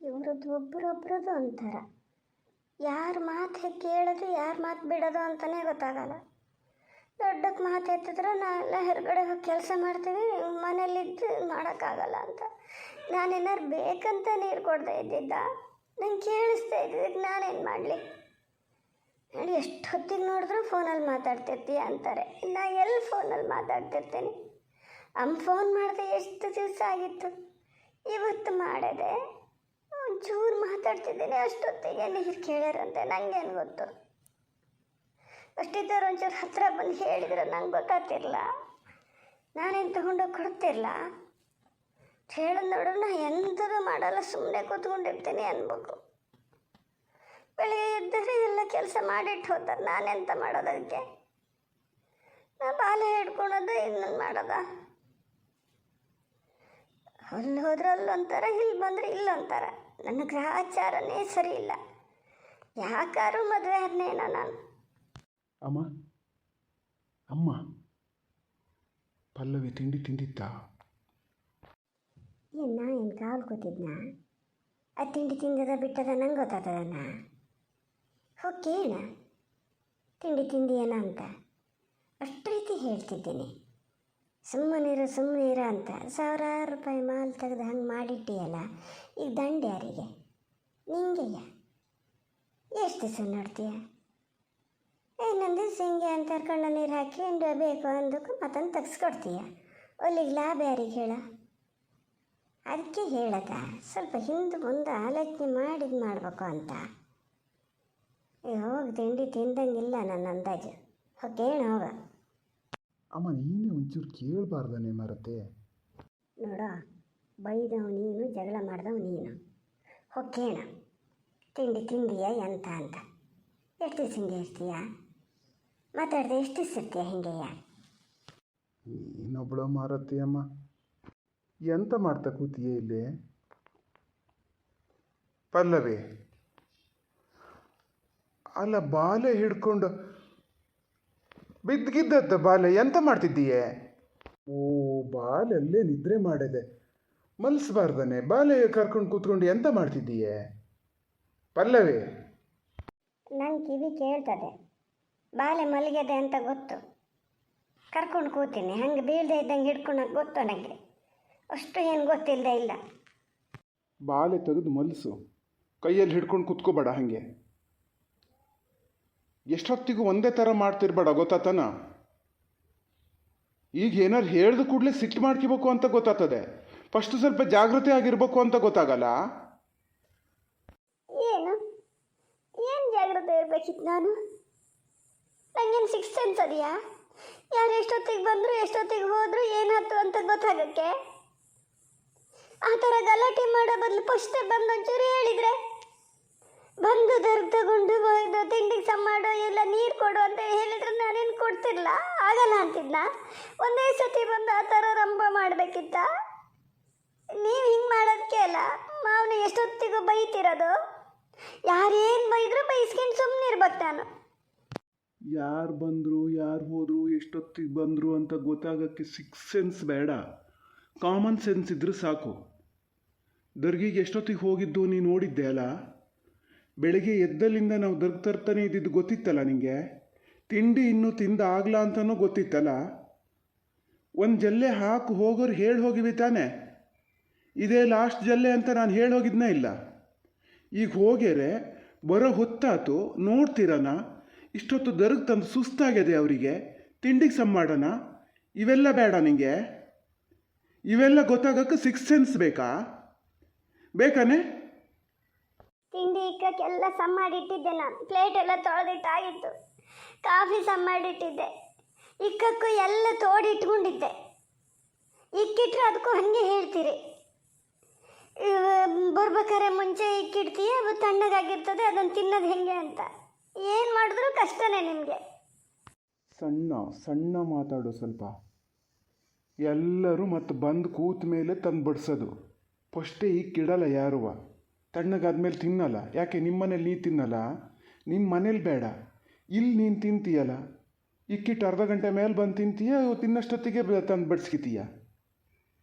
ಇವ್ರದ್ದು ಒಬ್ಬರೊಬ್ರದ್ದು ಒಂಥರ. ಯಾರ ಮಾತು ಕೇಳೋದು ಯಾರ ಮಾತು ಬಿಡೋದು ಅಂತಲೇ ಗೊತ್ತಾಗಲ್ಲ. ದೊಡ್ಡಕ್ಕೆ ಮಾತು ಎತ್ತಿದ್ರೆ ನಾವೆಲ್ಲ ಹೊರಗಡೆ ಹೋಗಿ ಕೆಲಸ ಮಾಡ್ತೀವಿ, ಮನೇಲಿದ್ದು ಮಾಡೋಕ್ಕಾಗಲ್ಲ ಅಂತ. ನಾನೇನಾರು ಬೇಕಂತ ನೀರು ಕೊಡ್ತಾ ಇದ್ದಿದ್ದ, ನಂಗೆ ಕೇಳಿಸ್ತಾ ಇದ್ದಿದ್ದಕ್ಕೆ ನಾನೇನು ಮಾಡಲಿ ಹೇಳಿ. ಎಷ್ಟು ಹೊತ್ತಿಗೆ ನೋಡಿದ್ರೂ ಫೋನಲ್ಲಿ ಮಾತಾಡ್ತಿರ್ತೀಯ ಅಂತಾರೆ. ನಾ ಎಲ್ಲಿ ಫೋನಲ್ಲಿ ಮಾತಾಡ್ತಿರ್ತೀನಿ? ಫೋನ್ ಮಾಡಿದೆ ಎಷ್ಟು ದಿವಸ ಆಗಿತ್ತು, ಇವತ್ತು ಮಾಡಿದೆ. ಒಂಚೂರು ಮಾತಾಡ್ತಿದ್ದೀನಿ, ಅಷ್ಟೊತ್ತಿಗೆ ನೀರು ಕೇಳ್ಯಾರಂತೆ. ನನಗೇನು ಗೊತ್ತು? ಅಷ್ಟಿದ್ದವ್ರು ಒಂಚೂರು ಹತ್ತಿರ ಬಂದು ಹೇಳಿದ್ರೆ ನಂಗೆ ಗೊತ್ತಾಗ್ತಿರಲ್ಲ, ನಾನೇನು ತೊಗೊಂಡೋಗಿ ಕೊಡ್ತಿರಲ್ಲ. ಹೇಳೋದು ನೋಡ್ರೆ ನಾ ಎಂಥದ್ದು ಮಾಡಲ್ಲ, ಸುಮ್ಮನೆ ಕೂತ್ಕೊಂಡಿರ್ತೀನಿ ಅನ್ಬೇಕು. ಬೆಳಿಗ್ಗೆ ಎದ್ದರೆ ಎಲ್ಲ ಕೆಲಸ ಮಾಡಿಟ್ಟು ಹೋಗ್ತಾರೆ, ನಾನೆಂತ ಮಾಡೋದಕ್ಕೆ? ನಾ ಬಾಲ ಹಿಡ್ಕೊಳೋದು ಇನ್ನೊಂದು ಮಾಡೋದ? ಅಲ್ಲಿ ಹೋದ್ರೆ ಅಲ್ಲೊಂಥರ, ಇಲ್ಲಿ ಬಂದರೆ ಇಲ್ಲೊಂಥರ. ನನ್ನ ಗ್ರಹಚಾರನೇ ಸರಿ ಇಲ್ಲ. ಯಾಕಾರು ಮದುವೆ ಆದ್ನೇನೋ ನಾನು. ಅಮ್ಮ ಅಮ್ಮ ಪಲ್ಲವಿ ತಿಂಡಿ ತಿಂದಿತ್ತಾ? ಏನು ಕಾವಲು ಕೂತಿದ್ನ? ಅದು ತಿಂಡಿ ತಿಂದದ ಬಿಟ್ಟದ ನಂಗೆ ಗೊತ್ತಾಗ್ತದಣ್ಣ. ಹೋಗೇಣ ತಿಂಡಿ ತಿಂದಿಯೇನ ಅಂತ ಅಷ್ಟು ರೀತಿ ಹೇಳ್ತಿದ್ದೀನಿ. ಸುಮ್ಮನಿರ ಅಂತ ಸಾವಿರಾರು ರೂಪಾಯಿ ಮಾಲ್ ತೆಗೆದು ಹಂಗೆ ಮಾಡಿಟ್ಟಿಯಲ್ಲ, ಈಗ ದಂಡ ಯಾರಿಗೆ? ನಿಂಗೆಯ? ಎಷ್ಟು ದಿವಸ ನೋಡ್ತೀಯ? ಇನ್ನೊಂದು ದಿವಸ ಹಿಂಗೆ ಅಂತ ಕಣ್ಣ ನೀರು ಹಾಕಿ ಬೇಕು ಅಂದಕ್ಕೂ ಮತ್ತೊಂದು ತೆಗೆಸ್ಕೊಡ್ತೀಯ. ಅಲ್ಲಿಗೆ ಲಾಭ ಯಾರಿಗೆ ಹೇಳ? ಅದಕ್ಕೆ ಹೇಳದ ಸ್ವಲ್ಪ ಹಿಂದೆ ಮುಂದೆ ಆಲೋಚನೆ ಮಾಡಿದ್ದು ಮಾಡಬೇಕು ಅಂತ. ಹೋಗಿ ತಿಂಡಿ ತಿಂದಂಗಿಲ್ಲ ನನ್ನ ಅಂದಾಜು. ಹೋಗೇಣ ಹೋಗ. ಅಮ್ಮ ನೀನೇ ಒಂಚೂರು ಕೇಳಬಾರ್ದನೆ ಮರತೆ. ನೋಡೋ, ಬೈದವು ನೀನು, ಜಗಳ ಮಾಡ್ದವು ನೀನು. ಹೊಕ್ಕೇಣ ತಿಂಡಿ ತಿಂದೀಯ ಎಂತ ಅಂತ. ಎಷ್ಟು ದಿವಸ ಹಿಂಗೆ ಇರ್ತೀಯ? ಮಾತಾಡ್ದೆ ಎಷ್ಟು ದಿವಸ ಇರ್ತೀಯ ಹಿಂಗೆಯ? ನೀನೊಬ್ಬಳು ಮಾರತಿ ಅಮ್ಮ, ಎಂತ ಮಾಡ್ತಾ ಕೂತೀಯ ಇಲ್ಲಿ? ಪಲ್ಲವಿ, ಅಲ್ಲ ಬಾಲೆ ಹಿಡ್ಕೊಂಡು ಬಿದ್ದಿದ್ದತ್ತ ಬಾಲೆ ಎಂತ ಮಾಡ್ತಿದ್ದೀಯೆ? ಓ, ಬಾಲಲ್ಲೇ ನಿದ್ರೆ ಮಾಡಿದೆ, ಮಲ್ಸ್ಬಾರ್ದನೆ. ಬಾಲೆ ಕರ್ಕೊಂಡು ಕೂತ್ಕೊಂಡು ಎಂತ ಮಾಡ್ತಿದ್ದೀಯೆ ಪಲ್ಲವಿ? ನಂಗೆ ಕಿವಿ ಕೇಳ್ತದೆ, ಬಾಲೆ ಮಲಗಿದೆ ಅಂತ ಗೊತ್ತು. ಕರ್ಕೊಂಡು ಕೂತೀನಿ, ಹಂಗೆ ಬೀಳದೆ ಇದ್ದಂಗೆ ಹಿಡ್ಕೊಳಕ್ಕೆ ಗೊತ್ತು ನನಗೆ. ಅಷ್ಟು ಏನು ಗೊತ್ತಿಲ್ಲದೆ ಇಲ್ಲ. ಬಾಲೆ ತೆಗೆದು ಮಲ್ಸು, ಕೈಯಲ್ಲಿ ಹಿಡ್ಕೊಂಡು ಕೂತ್ಕೋಬೇಡ. ಹಾಗೆ ಎಷ್ಟೊತ್ತಿಗೂ ಒಂದೇ ಥರ ಮಾಡ್ತಿರ್ಬೇಡ, ಗೊತ್ತಾತನ? ಈಗ ಏನಾರು ಹೇಳ್ದು ಕೂಡಲೇ ಸಿಟ್ಟು ಮಾಡ್ಕೋಬೇಕು ಅಂತ ಗೊತ್ತಾಗ್ತದೆ. ಫಸ್ಟ್ ಸ್ವಲ್ಪ ಜಾಗೃತಿ ಆಗಿರ್ಬೇಕು ಅಂತ ಗೊತ್ತಾಗಲ್ಲ. ಏನು ಜಾಗ್ರತೆ ಇರಬೇಕಿತ್ತು ನಾನು? ನಂಗೇನು ಸಿಕ್ಸ್ ಸೆನ್ಸ್ ಅದೆಯಾ? ಯಾರು ಎಷ್ಟೊತ್ತಿಗೆ ಬಂದರು ಎಷ್ಟೊತ್ತಿಗೆ ಹೋದರು ಏನಾಯ್ತು ಅಂತ ಗೊತ್ತಾಗಕ್ಕೆ? ಆ ಥರ ಗಲಾಟೆ ಮಾಡೋ ಬದಲು ಫಸ್ಟೇ ಬಂದು ಒಂಚೂರು ಹೇಳಿದರೆ, ಬಂದು ತಗೊಂಡು ತಿಂಡಿಗೆ ಸಮ ಮಾಡೋ ಎಲ್ಲ ನೀರು ಕೊಡು ಅಂತ ಹೇಳಿದ್ರೆ ನಾನೇನು ಕೊಡ್ತಿರಲ್ಲ, ಆಗಲ್ಲ ಅಂತಿದ್ನ. ಒಂದೇ ಸತಿ ಬಂದು ಆ ಥರ ರಂಪ ಮಾಡಬೇಕಿತ್ತ? ನೀವು ಹಿಂಗೆ ಮಾಡೋದಕ್ಕೆ ಅಲ್ಲ ಮಾವನ ಎಷ್ಟೊತ್ತಿಗೂ ಬೈತಿರೋದು. ಯಾರೇನು ಬೈದರೂ ಬೈಸ್ಕೊಂಡು ಸುಮ್ಮನೆ ಇರ್ಬೇಕು ನಾನು. ಯಾರು ಬಂದರು ಯಾರು ಹೋದರು ಎಷ್ಟೊತ್ತಿಗೆ ಬಂದರು ಅಂತ ಗೊತ್ತಾಗೋಕ್ಕೆ ಸಿಕ್ಸ್ ಸೆನ್ಸ್ ಬೇಡ, ಕಾಮನ್ ಸೆನ್ಸ್ ಇದ್ರೂ ಸಾಕು. ದರ್ಗಿಗೆ ಎಷ್ಟೊತ್ತಿಗೆ ಹೋಗಿದ್ದು ನೀನು ನೋಡಿದ್ದೆ ಅಲ್ಲ? ಬೆಳಗ್ಗೆ ಎದ್ದಲ್ಲಿಂದ ನಾವು ದರ್ಗ್ ತರ್ತಾನೆ ಇದ್ದಿದ್ದು ಗೊತ್ತಿತ್ತಲ್ಲ ನಿನಗೆ? ತಿಂಡಿ ಇನ್ನೂ ತಿಂದ ಆಗ್ಲ ಅಂತನೂ ಗೊತ್ತಿತ್ತಲ್ಲ? ಒಂದು ಜಲ್ಲೆ ಹಾಕು ಹೋಗೋರು ಹೇಳಿ ಹೋಗಿವಿ ತಾನೆ, ಇದೇ ಲಾಸ್ಟ್ ಜಲ್ಲೆ ಅಂತ ನಾನು ಹೇಳಿ ಹೋಗಿದ್ನೇ ಇಲ್ಲ. ಈಗ ಹೋಗ್ಯಾರೆ, ಬರೋ ಹೊತ್ತಾತು, ನೋಡ್ತೀರನ ಇಷ್ಟೊತ್ತು ದರ್ಗ್ ತಂದು ಸುಸ್ತಾಗಿದೆ ಅವರಿಗೆ, ತಿಂಡಿಗೆ ಸಮ್ ಮಾಡೋಣ. ಇವೆಲ್ಲ ಬೇಡ ನಿನಗೆ? ಇವೆಲ್ಲ ಗೊತ್ತಾಗಕ್ಕೆ ಸಿಕ್ಸ್ ಸೆನ್ಸ್ ಬೇಕಾನೆ? ತಿಂಡಿ ಇಕ್ಕಕ್ಕೆಲ್ಲ ಸಮ್ ಮಾಡಿಟ್ಟಿದ್ದೆ ನಾನು. ಪ್ಲೇಟ್ ಎಲ್ಲ ತೊಳೆದಿಟ್ಟಾಗಿತ್ತು. Coffee some ಮಾಡಿಟ್ಟಿದ್ದೆ. ಇಕ್ಕಕ್ಕೂ ಎಲ್ಲ ತೋಡಿಟ್ಕೊಂಡಿದ್ದೆ. ಇಕ್ಕಿಟ್ರೆ ಅದಕ್ಕೂ ಹಾಗೆ ಹೇಳ್ತೀರಿ, ಬರ್ಬೇಕಾರೆ ಮುಂಚೆ ಇಕ್ಕಿಡ್ತೀಯ, ಅದು ತಣ್ಣಗಾಗಿರ್ತದೆ, ಅದನ್ನು ತಿನ್ನೋದು ಹೆಂಗೆ ಅಂತ. ಏನು ಮಾಡಿದ್ರೂ ಕಷ್ಟನೇ ನಿಮಗೆ. ಸಣ್ಣ ಮಾತಾಡು ಸ್ವಲ್ಪ. ಎಲ್ಲರೂ ಮತ್ತು ಬಂದು ಕೂತ ಮೇಲೆ ತಂದು ಬಡಿಸೋದು. ಫಸ್ಟೇ ಇಕ್ಕಿಡಲ್ಲ ಯಾರುವ. ತಣ್ಣಗಾದ್ಮೇಲೆ ತಿನ್ನಲ್ಲ. ಯಾಕೆ ನಿಮ್ಮ ಮನೇಲಿ ನೀ ತಿನ್ನಲ್ಲ? ನಿಮ್ಮ ಮನೇಲಿ ಬೇಡ, ಇಲ್ಲಿ ನೀನು ತಿಂತೀಯಲ್ಲ, ಇಕ್ಕಿಟ್ಟು ಅರ್ಧ ಗಂಟೆ ಮೇಲೆ ಬಂದು ತಿಂತೀಯ, ತಿನ್ನಷ್ಟೊತ್ತಿಗೆ ತಂದು ಬಡಿಸ್ಕಿತೀಯ.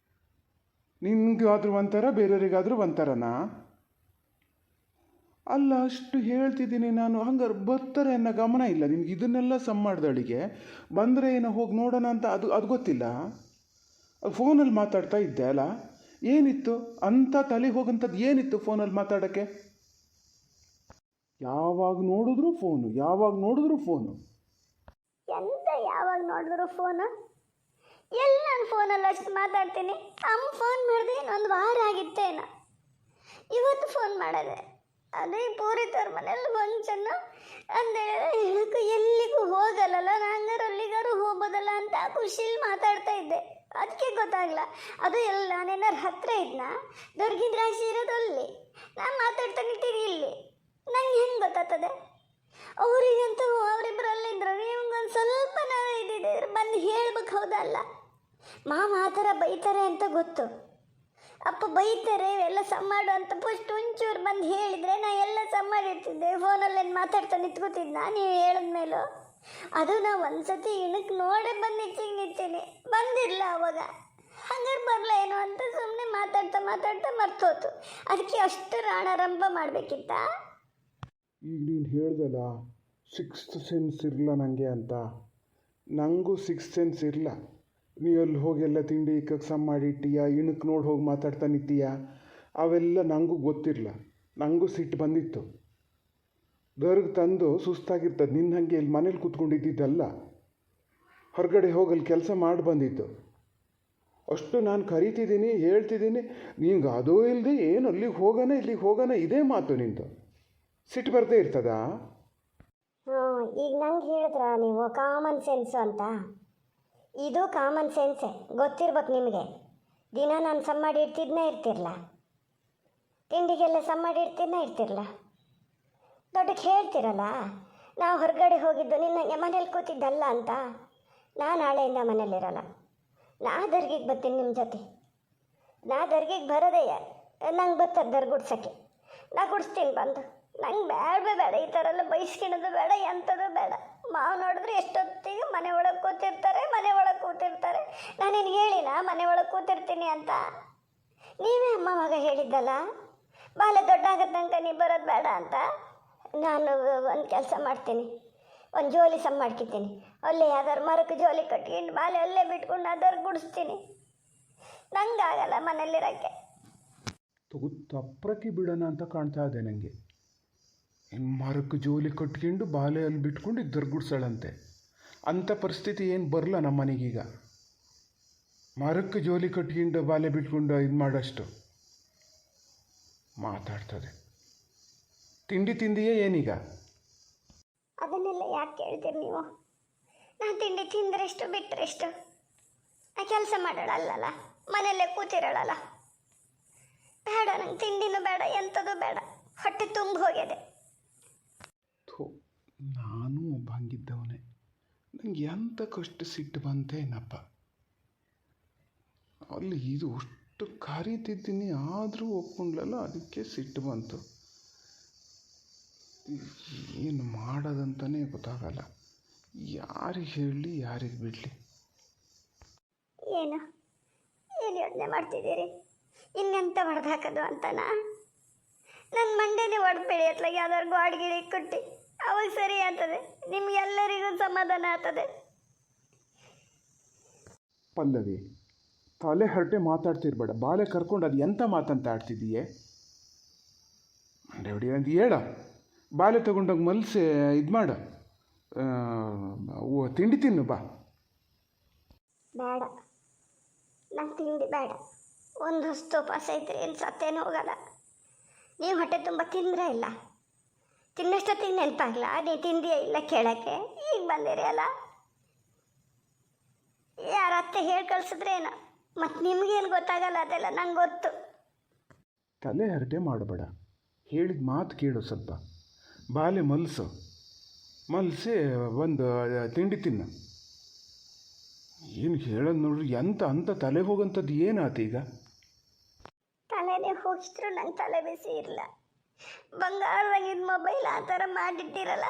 ನಿನಗಾದ್ರೂ ಒಂಥರ, ಬೇರೆಯವರಿಗಾದ್ರೂ ಒಂಥರನಾ? ಅಲ್ಲ, ಅಷ್ಟು ಹೇಳ್ತಿದ್ದೀನಿ ನಾನು. ಹಂಗಾರೆ ಬರ್ತಾರೆ ಅನ್ನೋ ಗಮನ ಇಲ್ಲ ನಿನ್ಗೆ. ಇದನ್ನೆಲ್ಲ ಸಮ್ ಮಾಡ್ದಳಿಗೆ ಬಂದರೆ ಏನೋ ಹೋಗಿ ನೋಡೋಣ ಅಂತ ಅದು ಗೊತ್ತಿಲ್ಲ. ಫೋನಲ್ಲಿ ಮಾತಾಡ್ತಾ ಇದ್ದೆ ಅಲ್ಲ, ಏನಿತ್ತು ಅಂಥ ತಲೆ ಹೋಗಂಥದ್ದು? ಏನಿತ್ತು ಫೋನಲ್ಲಿ ಮಾತಾಡೋಕ್ಕೆ? ಯಾವಾಗ ನೋಡಿದ್ರು ಫೋನು, ಯಾವಾಗ ನೋಡಿದ್ರು ಫೋನು. ಎಂತ ಯಾವಾಗ ನೋಡಿದ್ರು ಫೋನು? ಎಲ್ಲಿ ನಾನು ಫೋನಲ್ಲಿ ಅಷ್ಟು ಮಾತಾಡ್ತೀನಿ? ಅಮ್ಮ ಫೋನ್ ಮಾಡಿದೆ ಒಂದು ವಾರ ಆಗಿತ್ತೇನೋ, ಇವತ್ತು ಫೋನ್ ಮಾಡಿದೆ. ಅದೇ ಪೂರಿತವ್ರ ಮನೇಲಿ ಫಂಕ್ಷನ್ನು ಅಂದೇಳಿದ್ರೆ ಹೇಳಕ್ಕೆ ಎಲ್ಲಿಗೂ ಹೋಗಲ್ಲಲ್ಲ, ನಂಗಾರು ಅಲ್ಲಿಗಾರು ಹೋಗ್ಬೋದಲ್ಲ ಅಂತ ಖುಷಿಲಿ ಮಾತಾಡ್ತಾ ಇದ್ದೆ. ಅದಕ್ಕೆ ಗೊತ್ತಾಗಲ್ಲ. ಅದು ಎಲ್ಲ ನಾನೇನಾರು ಹತ್ತಿರ ಇದ್ನ, ದುರ್ಗಿನ ರಾಶಿ ಇರೋದು ಅಲ್ಲಿ, ನಾನು ಮಾತಾಡ್ತಾ ನಿಂತೀನಿ ಇಲ್ಲಿ, ನಂಗೆ ಹೆಂಗೆ ಗೊತ್ತಾಗ್ತದೆ? ಅವರಿಗಂತೂ ಅವರಿಬ್ಬರು ಅಲ್ಲಿದ್ರು, ನಿಮ್ಗೊಂದು ಸ್ವಲ್ಪ ನಾವು ಇದ್ದಿದೆ ಬಂದು ಹೇಳ್ಬೇಕು, ಹೌದಲ್ಲ? ಮಾವ ಆ ಥರ ಬೈತಾರೆ ಅಂತ ಗೊತ್ತು, ಅಪ್ಪ ಬೈತಾರೆ ಎಲ್ಲ ಸಮ್ಮಾಡು ಅಂತ ಫಸ್ಟ್ ಒಂಚೂರು ಬಂದು ಹೇಳಿದರೆ ನಾ ಎಲ್ಲ ಸಮ್ಮಾಡಿರ್ತಿದ್ದೆ. ಫೋನಲ್ಲೇನು ಮಾತಾಡ್ತಾ ನಿಂತ್ಕೋತಿದ್ನ ನೀವು ಹೇಳಿದ್ಮೇಲೂ? ಅದು ನಾವು ಒಂದ್ಸತಿ ಇಣಕ್ಕೆ ನೋಡೇ ಬಂದು ನಿಂತೀನಿ, ಬಂದಿರಲ್ಲ ಅವಾಗ. ಹಂಗಾರೆ ಬರಲ್ಲ ಏನೋ ಅಂತ ಸುಮ್ಮನೆ ಮಾತಾಡ್ತಾ ಮಾತಾಡ್ತಾ ಮರ್ತೋತು. ಅದಕ್ಕೆ ಅಷ್ಟು ರಾಣಾರಂಭ ಮಾಡಬೇಕಿತ್ತ? ಈಗ ನೀನು ಹೇಳ್ದಲ್ಲ ಸಿಕ್ಸ್ತ್ ಸೆನ್ಸ್ ಇರಲ್ಲ ನನಗೆ ಅಂತ. ನನಗೂ ಸಿಕ್ಸ್ತ್ ಸೆನ್ಸ್ ಇರಲ್ಲ. ನೀ ಅಲ್ಲಿ ಹೋಗಿ ಎಲ್ಲ ತಿಂಡಿ ಇಕ್ಕಕ್ಕೆ ಸಮ್ ಮಾಡಿಟ್ಟೀಯ, ಇಣಕ್ಕೆ ನೋಡಿ ಹೋಗಿ ಮಾತಾಡ್ತಾ ನಿಂತೀಯ, ಅವೆಲ್ಲ ನನಗೂ ಗೊತ್ತಿರಲ್ಲ. ನನಗೂ ಸಿಟ್ಟು ಬಂದಿತ್ತು. ದರ್ಗೆ ತಂದು ಸುಸ್ತಾಗಿರ್ತದೆ. ನಿನ್ನ ಹಾಗೆ ಇಲ್ಲಿ ಮನೇಲಿ ಕೂತ್ಕೊಂಡಿದ್ದಲ್ಲ, ಹೊರಗಡೆ ಹೋಗಲ್ಲಿ ಕೆಲಸ ಮಾಡಿ ಬಂದಿತ್ತು. ಅಷ್ಟು ನಾನು ಕರಿತಿದ್ದೀನಿ, ಹೇಳ್ತಿದ್ದೀನಿ, ನಿಂಗೆ ಅದೂ ಇಲ್ಲದೆ ಏನು ಅಲ್ಲಿಗೆ ಹೋಗೋಣ ಇಲ್ಲಿಗೆ ಹೋಗೋಣ ಇದೇ ಮಾತು ನಿಂತು. ಸಿಟ್ಟು ಬರದೇ ಇರ್ತದಾ? ಈಗ ನಂಗೆ ಹೇಳಿದ್ರ ನೀವು ಕಾಮನ್ ಸೆನ್ಸು ಅಂತ? ಇದು ಕಾಮನ್ ಸೆನ್ಸೇ, ಗೊತ್ತಿರ್ಬೇಕು ನಿಮಗೆ. ದಿನ ನಾನು ಸಮ್ ಮಾಡಿ ಇರ್ತಿರಲ್ಲ, ತಿಂಡಿಗೆಲ್ಲ ಸಮ್ ಮಾಡಿ ಇರ್ತಿರಲ್ಲ, ದೊಡ್ಡಕ್ಕೆ ಹೇಳ್ತಿರಲ್ಲ ನಾವು ಹೊರಗಡೆ ಹೋಗಿದ್ದು ನಿನ್ನ ಮನೇಲಿ ಕೂತಿದ್ದಲ್ಲ ಅಂತ. ನಾನು ನಾಳೆಯಿಂದ ಮನೇಲಿರಲ್ಲ, ನಾ ದರ್ಗಿಗೆ ಬರ್ತೀನಿ ನಿಮ್ಮ ಜೊತೆ. ನಾ ದರ್ಗಿಗೆ ಬರೋದಯ್ಯ, ನಂಗೆ ಬರ್ತದೆ ದರ್ಗುಡ್ಸೋಕ್ಕೆ, ನಾ ಗುಡಿಸ್ತೀನಿ ಬಂದು. ನಂಗೆ ಬೇಡ ಈ ಥರ ಎಲ್ಲ ಬೈಸ್ಕಿಣೋದು ಬೇಡ, ಎಂಥದ್ದು ಬೇಡ. ಮಾವು ನೋಡಿದ್ರೆ ಎಷ್ಟೊತ್ತಿಗೆ ಮನೆ ಒಳಗೆ ಕೂತಿರ್ತಾರೆ. ನಾನು ನಿನಗೆ ಹೇಳಿನ ಮನೆ ಒಳಗೆ ಕೂತಿರ್ತೀನಿ ಅಂತ? ನೀವೇ ಅಮ್ಮ ಮಗ ಹೇಳಿದ್ದಲ್ಲ, ಬಾಲೆ ದೊಡ್ಡ ಆಗೋ ತನಕ ನೀ ಬರೋದು ಬೇಡ ಅಂತ. ನಾನು ಒಂದು ಕೆಲಸ ಮಾಡ್ತೀನಿ, ಒಂದು ಜೋಲಿ ಸಮ್ ಮಾಡ್ಕೊತೀನಿ, ಅಲ್ಲೇ ಯಾವ್ದಾರು ಮರಕ್ಕೆ ಜೋಲಿ ಕಟ್ಕೊಂಡು ಬಾಲೆ ಅಲ್ಲೇ ಬಿಟ್ಕೊಂಡು ಅದರ ಗುಡಿಸ್ತೀನಿ. ನಂಗಾಗಲ್ಲ ಮನೇಲಿರೋಕ್ಕೆ. ತಪ್ರಕ್ಕೆ ಬಿಡೋಣ ಅಂತ ಕಾಣ್ತಾ ಇದೆ ನನಗೆ. ಮರಕ್ಕೆ ಜೋಲಿ ಕಟ್ಕೊಂಡು ಬಾಲೆ ಅಲ್ಲಿ ಬಿಟ್ಕೊಂಡು ದರ್ಗುಡ್ಸಳಂತೆ. ಅಂಥ ಪರಿಸ್ಥಿತಿ ಏನು ಬರಲ್ಲ ನಮ್ಮ ಮನೆಗೀಗ. ಮರಕ್ಕೆ ಜೋಲಿ ಕಟ್ಕೊಂಡು ಬಾಲೆ ಬಿಟ್ಕೊಂಡು ಇದು ಮಾಡೋಷ್ಟು ಮಾತಾಡ್ತದೆ. ತಿಂಡಿ ತಿಂದಿಯೇ ಏನೀಗ? ಅದನ್ನೆಲ್ಲ ಯಾಕೆ ಕೇಳ್ತೀರಿ ನೀವು? ನಾನು ತಿಂಡಿ ತಿಂದ್ರೆಷ್ಟು ಬಿಟ್ಟರೆಷ್ಟು? ನಾ ಕೆಲಸ ಮಾಡೋಳಲ್ಲ, ಮನೆಯಲ್ಲೇ ಕೂತಿರೋಳಲ್ಲ. ಬೇಡ, ನಂಗೆ ತಿಂಡಿನೂ ಬೇಡ, ಎಂಥದ್ದು ಬೇಡ, ಹೊಟ್ಟೆ ತುಂಬ ಹೋಗಿದೆ. ನಾನು ಒಬ್ಬ ಹಂಗಿದ್ದವನೇ. ನನಗೆ ಎಂತಕ್ಕಷ್ಟು ಸಿಟ್ಟು ಬಂತೇನಪ್ಪ. ಅಲ್ಲಿ ಇದು ಅಷ್ಟು ಕರೀತಿದ್ದೀನಿ ಆದರೂ ಒಪ್ಕೊಂಡ್ಲಲ್ಲ, ಅದಕ್ಕೆ ಸಿಟ್ಟು ಬಂತು. ಏನು ಮಾಡೋದಂತಲೇ ಗೊತ್ತಾಗಲ್ಲ. ಯಾರಿಗೆ ಹೇಳಲಿ, ಯಾರಿಗೆ ಬಿಡಲಿ? ಏನು ಯೋಚನೆ ಮಾಡ್ತಿದ್ದೀರಿ? ಇನ್ನೆಂತ ಹೊಡೆದು ಹಾಕೋದು ಅಂತನಾ? ನನ್ನ ಮಂಡ್ಯನೇ ಹೊಡೆದ್ಬೇಡಿ ಅತ್ಲಾಗ ಯಾವ್ದಾರು ಗಾಡ್ಗಿಡಿ ಕೊಟ್ಟು, ಅವಾಗ ಸರಿ ಆಗ್ತದೆ, ನಿಮ್ಗೆಲ್ಲರಿಗೂ ಸಮಾಧಾನ ಆಗ್ತದೆ. ಪಲ್ಲವಿ, ತಲೆ ಹರಟೆ ಮಾತಾಡ್ತಿರ್ಬೇಡ. ಬಾಲೆ ಕರ್ಕೊಂಡು ಅದು ಎಂಥ ಮಾತಂತ ಆಡ್ತಿದ್ದೀಯೇ? ಮಂಡ್ಯ ಹೊಡಿ ಅಂತ ಹೇಳ. ಬಾಲೆ ತಗೊಂಡೋಗಿ ಮಲ್ಸಿ ಇದು ಮಾಡು, ತಿಂಡಿ ತಿನ್ನು ಬಾ. ಬೇಡ, ನಂಗೆ ತಿಂಡಿ ಬೇಡ. ಒಂದು ಹೊಸ್ತು ಉಪವಾಸ ಇದ್ರೆ ಏನು ಸತ್ತೇನು ಹೋಗಲ್ಲ. ನೀವು ಹೊಟ್ಟೆ ತುಂಬ ತಿಂದರೆ ಇಲ್ಲ, ತಿನ್ನಷ್ಟೊತ್ತಿಗೆ ನೆನಪಾಗಲ್ಲ ನೀವು ತಿಂದಿಯೇ ಇಲ್ಲ ಕೇಳೋಕ್ಕೆ. ಈಗ ಬಂದಿರಿ ಅಲ್ಲ, ಯಾರ ಅತ್ತೆ ಹೇಳಿ ಕಳ್ಸಿದ್ರೇನು? ಮತ್ತು ನಿಮಗೇನು ಗೊತ್ತಾಗಲ್ಲ, ಅದೆಲ್ಲ ನಂಗೆ ಗೊತ್ತು. ತಲೆ ಹರಟೆ ಮಾಡಬೇಡ, ಹೇಳಿದ ಮಾತು ಕೇಳು. ಸ್ವಲ್ಪ ಬಾಲೆ ಮಲ್ಸು, ಮಲ್ಸಿ ಒಂದು ತಿಂಡಿ ತಿನ್ನು. ಏನು ಹೇಳೋದು ನೋಡ್ರಿ, ಅಂಥ ತಲೆ ಹೋಗಂಥದ್ದು ಏನಾಯ್ತು ಈಗ? ತಲೆನೇ ಹೋಗಿದ್ರು ನಂಗೆ ತಲೆ ಬಿಸಿ ಇರಲ್ಲ. ಬಂಗಾರದಾಗಿದ್ದ ಮೊಬೈಲ್ ಆ ಥರ ಮಾಡಿಟ್ಟಿರಲ್ಲ,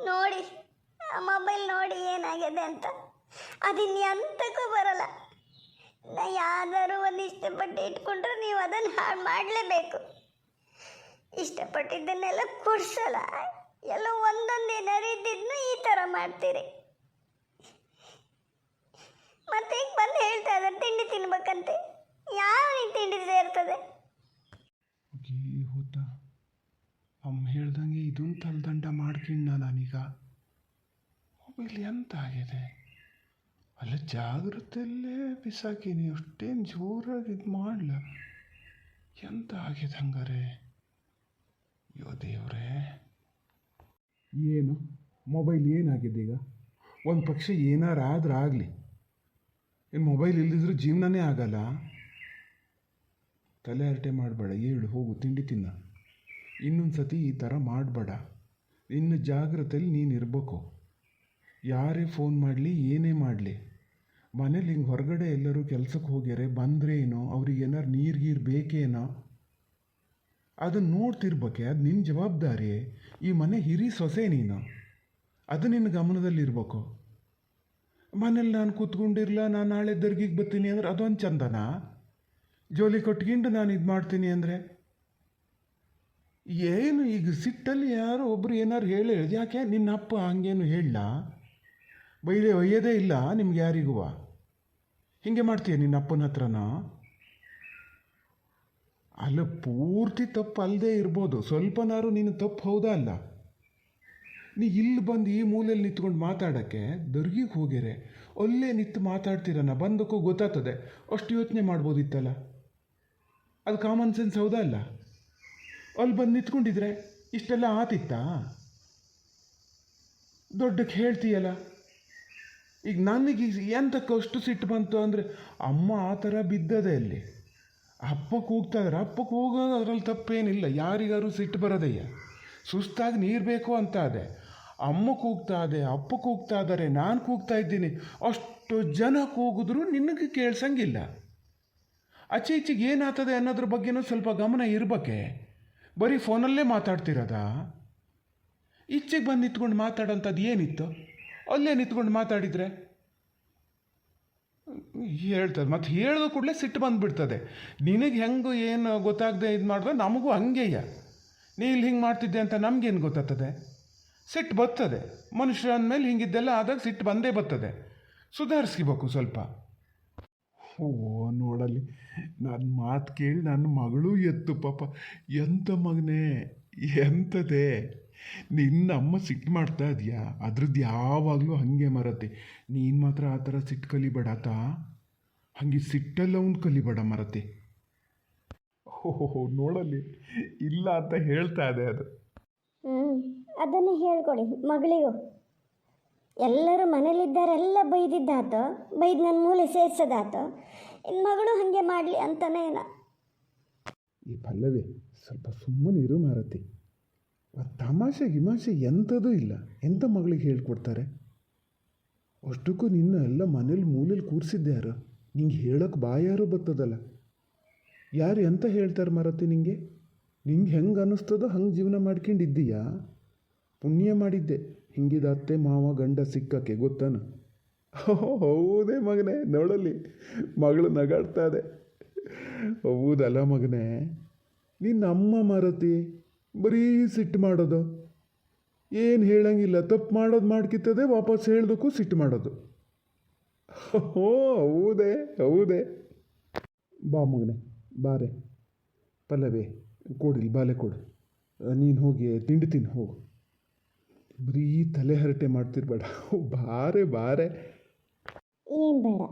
ನೋಡಿ ಆ ಮೊಬೈಲ್ ನೋಡಿ ಏನಾಗಿದೆ ಅಂತ. ಅದಿನ್ನು ಎಂತಕ್ಕೂ ಬರಲ್ಲ. ನಾ ಯಾವ್ದಾದ್ರು ಒಂದು ಇಷ್ಟಪಟ್ಟು ಇಟ್ಕೊಂಡ್ರೆ ನೀವು ಅದನ್ನು ಹಾಳು ಮಾಡಲೇಬೇಕು. ಇಷ್ಟಪಟ್ಟಿದ್ದನ್ನೆಲ್ಲ ಕೊಡ್ಸಲ್ಲ, ಎಲ್ಲ ಒಂದೊಂದು ಏನಾರು ಇದ್ದಿದ್ದನ್ನ ಈ ಥರ ಮಾಡ್ತೀರಿ. ಮತ್ತೆ ಈಗ ಬಂದು ಹೇಳ್ತಾ ಇದ್ದಾರೆ ತಿಂಡಿ ತಿನ್ಬೇಕಂತೆ. ಯಾವ ತಿಂಡಿ ಸೇರ್ತದೆ? ಹೋತಾ ಅಮ್ಮ ಹೇಳ್ದಂಗೆ ಇದನ್ನು ತಲೆದಂಡ ಮಾಡ್ಕೊಂಡ ನಾನೀಗ. ಮೊಬೈಲ್ ಎಂತ ಆಗಿದೆ ಅಲ್ಲ, ಜಾಗ್ರತೆಯಲ್ಲೇ ಬಿಸಾಕೀನಿ, ಅಷ್ಟೇನು ಜೋರಾಗಿ ಇದು ಮಾಡಲ. ಎಂತ ಆಗಿದೆ ಹಂಗಾರೆ? ಅಯ್ಯೋ ದೇವ್ರೇ, ಏನು ಮೊಬೈಲ್ ಏನಾಗಿದೆ ಈಗ? ಒಂದು ಪಕ್ಷ ಏನಾರು ಆದ್ರೆ ಆಗಲಿ, ಏನು ಮೊಬೈಲ್ ಇಲ್ಲದಿದ್ರೂ ಜೀವನನೇ ಆಗಲ್ಲ. ತಲೆ ಹರಟೆ ಮಾಡಬೇಡ, ಹೇಳು ಹೋಗು ತಿಂಡಿ ತಿನ್ನ. ಇನ್ನೊಂದು ಸತಿ ಈ ಥರ ಮಾಡಬೇಡ. ಇನ್ನು ಜಾಗ್ರತೆಯಲ್ಲಿ ನೀನು ಇರಬೇಕು. ಯಾರೇ ಫೋನ್ ಮಾಡಲಿ ಏನೇ ಮಾಡಲಿ, ಮನೇಲಿ ಹಿಂಗೆ ಹೊರಗಡೆ ಎಲ್ಲರೂ ಕೆಲಸಕ್ಕೆ ಹೋಗ್ಯಾರೆ ಬಂದ್ರೇನೋ, ಅವ್ರಿಗೆ ಏನಾರು ನೀರು ಗೀರು ಬೇಕೇನೋ ಅದನ್ನು ನೋಡ್ತಿರ್ಬೇಕೆ. ಅದು ನಿನ್ನ ಜವಾಬ್ದಾರಿ. ಈ ಮನೆ ಹಿರಿ ಸೊಸೆ ನೀನು, ಅದು ನಿನ್ನ ಗಮನದಲ್ಲಿರ್ಬೇಕು. ಮನೇಲಿ ನಾನು ಕೂತ್ಕೊಂಡಿರಲ್ಲ, ನಾನು ನಾಳೆ ದರ್ಗಿಗೆ ಬರ್ತೀನಿ ಅಂದ್ರೆ ಅದೊಂದು ಚಂದನ? ಜೋಲಿ ಕೊಟ್ಕೊಂಡು ನಾನು ಇದು ಮಾಡ್ತೀನಿ ಅಂದರೆ ಏನು? ಈಗ ಸಿಟ್ಟಲ್ಲಿ ಯಾರೋ ಒಬ್ಬರು ಏನಾರು ಹೇಳಿ ಯಾಕೆ ನಿನ್ನ ಅಪ್ಪ ಹಂಗೇನು ಹೇಳಲ್ಲ? ಒಯ್ಯೋದೇ ಇಲ್ಲ ನಿಮ್ಗೆ ಯಾರಿಗೂ? ಹೀಗೆ ಮಾಡ್ತೀಯ ನಿನ್ನ ಅಪ್ಪನ ಹತ್ರನ? ಅಲ್ಲ, ಪೂರ್ತಿ ತಪ್ಪು ಅಲ್ಲದೆ ಇರ್ಬೋದು, ಸ್ವಲ್ಪನಾರು ನೀನು ತಪ್ಪು ಹೌದಾ ಅಲ್ಲ? ನೀ ಇಲ್ಲಿ ಬಂದು ಈ ಮೂಲೆಯಲ್ಲಿ ನಿಂತ್ಕೊಂಡು ಮಾತಾಡೋಕ್ಕೆ ದರ್ಗಿಗೆ ಹೋಗ್ಯಾರೆ, ಅಲ್ಲೇ ನಿಂತು ಮಾತಾಡ್ತೀರನ ಬಂದಕ್ಕೂ ಗೊತ್ತಾಗ್ತದೆ. ಅಷ್ಟು ಯೋಚನೆ ಮಾಡ್ಬೋದಿತ್ತಲ್ಲ, ಅದು ಕಾಮನ್ ಸೆನ್ಸ್ ಹೌದಾ ಅಲ್ಲ? ಅಲ್ಲಿ ಬಂದು ನಿಂತ್ಕೊಂಡಿದ್ರೆ ಇಷ್ಟೆಲ್ಲ ಆತಿತ್ತಾ? ದೊಡ್ಡಕ್ಕೆ ಹೇಳ್ತೀಯಲ್ಲ. ಈಗ ನನಗೆ ಎಂತಕ್ಕೆ ಅಷ್ಟು ಸಿಟ್ಟು ಬಂತು ಅಂದರೆ, ಅಮ್ಮ ಆ ಥರ ಬಿದ್ದದೆ ಅಲ್ಲಿ. ಅಪ್ಪಕ್ಕೆ ಹೋಗ್ತಾ ಇದ್ರೆ ಅಪ್ಪಕ್ಕೆ ಹೋಗೋದು ಅದರಲ್ಲಿ ತಪ್ಪೇನಿಲ್ಲ, ಯಾರಿಗಾರು ಸಿಟ್ಟು ಬರೋದಯ್ಯ. ಸುಸ್ತಾಗಿ ನೀರು ಬೇಕು ಅಂತ ಅದೇ, ಅಮ್ಮ ಕೂಗ್ತಾ ಇದೆ, ಅಪ್ಪ ಕೂಗ್ತಾ ಇದ್ದಾರೆ, ನಾನು ಕೂಗ್ತಾ ಇದ್ದೀನಿ. ಅಷ್ಟು ಜನ ಕೂಗಿದ್ರು ನಿನಗೆ ಕೇಳ್ಸಂಗಿಲ್ಲ. ಆಚೆ ಈಚೆಗೆ ಏನಾಗ್ತದೆ ಅನ್ನೋದ್ರ ಬಗ್ಗೆನೂ ಸ್ವಲ್ಪ ಗಮನ ಇರ್ಬೇಕೆ. ಬರೀ ಫೋನಲ್ಲೇ ಮಾತಾಡ್ತಿರೋದ? ಈಚೆಗೆ ಬಂದು ನಿಂತ್ಕೊಂಡು ಮಾತಾಡೋಂಥದ್ದು ಏನಿತ್ತು? ಅಲ್ಲೇ ನಿಂತ್ಕೊಂಡು ಮಾತಾಡಿದರೆ ಹೇಳ್ತದೆ. ಮತ್ತು ಹೇಳಿದ ಕೂಡಲೇ ಸಿಟ್ಟು ಬಂದುಬಿಡ್ತದೆ. ನಿನಗೆ ಹೆಂಗೆ ಏನು ಗೊತ್ತಾಗದೆ ಇದು ಮಾಡಿದ್ರೆ ನಮಗೂ ಹಂಗೆಯ. ನೀ ಇಲ್ಲಿ ಹಿಂಗೆ ಮಾಡ್ತಿದ್ದೆ ಅಂತ ನಮಗೇನು ಗೊತ್ತಾಗ್ತದೆ? ಸಿಟ್ಟು ಬರ್ತದೆ. ಮನುಷ್ಯ ಅಂದಮೇಲೆ ಹಿಂಗಿದ್ದೆಲ್ಲ ಆದಾಗ ಸಿಟ್ಟು ಬಂದೇ ಬರ್ತದೆ. ಸುಧಾರಿಸ್ಕೋಬೇಕು ಸ್ವಲ್ಪ. ಓ ನೋಡಲಿ, ನನ್ನ ಮಾತು ಕೇಳಿ ನನ್ನ ಮಗಳು ಎತ್ತು ಪಾಪ. ಎಂಥ ಮಗನೇ, ಎಂಥದೇ ನಿನ್ನಮ್ಮ ಸಿಟ್ಟು ಮಾಡ್ತಾ ಇದೆಯಾ? ಅದ್ರದ್ದು ಯಾವಾಗಲೂ ಹಾಗೆ ಮರತೆ. ನೀನು ಮಾತ್ರ ಆ ಥರ ಸಿಟ್ಟು ಕಲಿಬೇಡ ಆತ. ಹಾಗೆ ಸಿಟ್ಟೆಲ್ಲ ಅವ್ನು ಕಲಿಬೇಡ ಮರತೆ. ಓಹೋ ನೋಡಲಿ, ಇಲ್ಲ ಅಂತ ಹೇಳ್ತಾ ಇದೆ ಅದು. ಅದನ್ನೇ ಹೇಳ್ಕೊಡಿ ಮಗಳಿಗೂ. ಎಲ್ಲರೂ ಮನೇಲಿದ್ದಾರೆಲ್ಲ ಬೈದಿದ್ದಾತು, ಬೈದು ನನ್ನ ಮೂಲೆ ಸೇರಿಸೋದಾತು. ಇನ್ನು ಮಗಳು ಹಾಗೆ ಮಾಡಲಿ ಅಂತಲೇ ಇಲ್ಲ. ಈ ಪಲ್ಲವಿ ಸ್ವಲ್ಪ ಸುಮ್ಮನೆ ಇರು ಮಾರತಿ. ತಮಾಷೆ ಗಿಮಾಷೆ ಎಂಥದೂ ಇಲ್ಲ. ಎಂಥ ಮಗಳಿಗೆ ಹೇಳ್ಕೊಡ್ತಾರೆ? ಅಷ್ಟಕ್ಕೂ ನಿನ್ನ ಎಲ್ಲ ಮನೇಲಿ ಮೂಲೆಯಲ್ಲಿ ಕೂರಿಸಿದ್ದ್ಯಾರು? ನಿಂಗೆ ಹೇಳೋಕ್ಕೆ ಬಾಯಾರು ಬರ್ತದಲ್ಲ. ಯಾರು ಎಂತ ಹೇಳ್ತಾರೆ ಮಾರತಿ ನಿಂಗೆ? ನಿಂಗೆ ಹೆಂಗೆ ಅನ್ನಿಸ್ತದೋ ಹಂಗೆ ಜೀವನ ಮಾಡ್ಕೊಂಡಿದ್ದೀಯಾ? ಪುಣ್ಯ ಮಾಡಿದ್ದೆ ಹಿಂಗಿದ ಅತ್ತೆ ಮಾವ ಗಂಡ ಸಿಕ್ಕಕ್ಕೆ, ಗೊತ್ತಾನು? ಹೌದೇ ಮಗನೇ, ನೋಡಲಿ ಮಗಳು ನಗಾಡ್ತಾ ಇದೆ. ಹೌದಲ್ಲ ಮಗನೇ, ನಿನ್ನ ಅಮ್ಮ ಮಾರತಿ ಬರೀ ಸಿಟ್ಟು ಮಾಡೋದು, ಏನು ಹೇಳಂಗಿಲ್ಲ. ತಪ್ಪು ಮಾಡೋದು ಮಾಡ್ಕಿತ್ತದೆ, ವಾಪಸ್ ಹೇಳ್ದಕ್ಕೂ ಸಿಟ್ಟು ಮಾಡೋದು. ಹೌದೇ ಹೌದೇ. ಬಾ ಮಗನೇ ಬಾರೆ. ಪಲ್ಲವಿ ಕೊಡಿಲ್ಲ, ಬಾಲೆ ಕೊಡು. ನೀನು ಹೋಗಿ ತಿಂಡಿ ತಿನ್ನು ಹೋಗು. ಬರೀ ತಲೆ ಹರಟೆ ಮಾಡ್ತಿರ್ಬೇಡ. ಬಾರೆ ಬಾರೆ. ಏನು ಬೇಡ,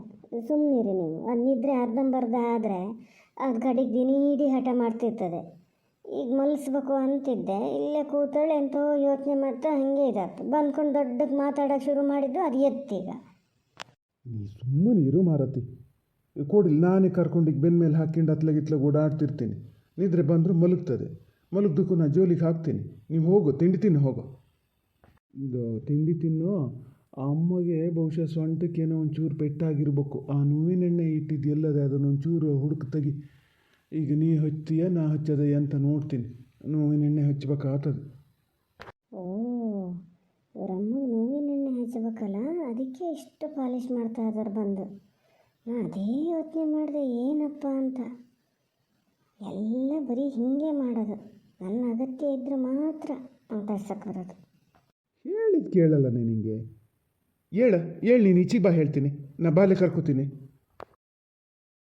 ಸುಮ್ಮನಿರಿ ನೀವು. ಅದು ನಿದ್ರೆ ಅರ್ಧಂಬರ್ಧ ಆದರೆ ಅದು ಕಡೆಗೆ ದಿನೀಡಿ ಹಠ ಮಾಡ್ತಿರ್ತದೆ. ಈಗ ಮಲಗಿಸ್ಬೇಕು ಅಂತಿದ್ದೆ, ಇಲ್ಲೇ ಕೂತಳೆ ಎಂತೋ ಯೋಚನೆ ಮಾಡ್ತಾ ಹಾಗೆ ಇದಾಯ್ತು. ಬಂದ್ಕೊಂಡು ದೊಡ್ಡಕ್ಕೆ ಮಾತಾಡೋಕೆ ಶುರು ಮಾಡಿದ್ದು, ಅದು ಎತ್ತೀಗ. ನೀ ಸುಮ್ಮನೆ ಇರು ಮಾರತಿ. ಕೊಡಿಲ್ಲ, ನಾನೇ ಕರ್ಕೊಂಡಿಗೆ ಬೆನ್ನ ಮೇಲೆ ಹಾಕ್ಕೊಂಡು ಅತ್ಲಾಗಿತ್ಲಾಗ ಓಡಾಡ್ತಿರ್ತೀನಿ. ನಿದ್ರೆ ಬಂದರೂ ಮಲಗ್ತದೆ. ಮಲಗ್ದಕ್ಕೂ ನಾನು ಜೋಲಿಗೆ ಹಾಕ್ತೀನಿ. ನೀವು ಹೋಗು ತಿಂಡಿ ತಿನ್ನು ಹೋಗು. ಇದು ತಿಂಡಿ ತಿನ್ನು. ಆ ಅಮ್ಮಗೆ ಬಹುಶಃ ಸೊಂಟಕ್ಕೇನೋ ಒಂಚೂರು ಪೆಟ್ಟಾಗಿರ್ಬೇಕು. ಆ ನೋವಿನೆಣ್ಣೆ ಇಟ್ಟಿದ್ದು ಎಲ್ಲದೆ ಅದನ್ನೊಂಚೂರು ಹುಡುಕು ತೆಗಿ. ಈಗ ನೀ ಹಚ್ತೀಯ ನಾ ಹಚ್ಚದೆ ಅಂತ ನೋಡ್ತೀನಿ. ನೋವಿನೆಣ್ಣೆ ಹಚ್ಬೇಕಾಗ್ತದೆ. ಓ, ಅವರಮ್ಮಗೆ ನೋವಿನೆಣ್ಣೆ ಹಚ್ಚಬೇಕಲ್ಲ, ಅದಕ್ಕೆ ಇಷ್ಟು ಪಾಲಿಷ್ ಮಾಡ್ತಾ ಇದ್ದಾರೆ ಬಂದು. ನಾ ಅದೇ ಯೋಚನೆ ಮಾಡಿದೆ ಏನಪ್ಪ ಅಂತ. ಎಲ್ಲ ಬರೀ ಹೀಗೆ ಮಾಡೋದು. ನನ್ನ ಅಗತ್ಯ ಇದ್ದರೆ ಮಾತ್ರ ಮಾತಾಡ್ಸಕ್ಕೆ ಬರೋದು. ಹೇಳಿದ್ದು ಕೇಳಲ್ಲ ನಿನಗೆ. ಹೇಳು ನೀನು ಈಚೆಗೆ ಬಾ, ಹೇಳ್ತೀನಿ. ನಾ ಬಾಲೆ ಕರ್ಕೋತೀನಿ.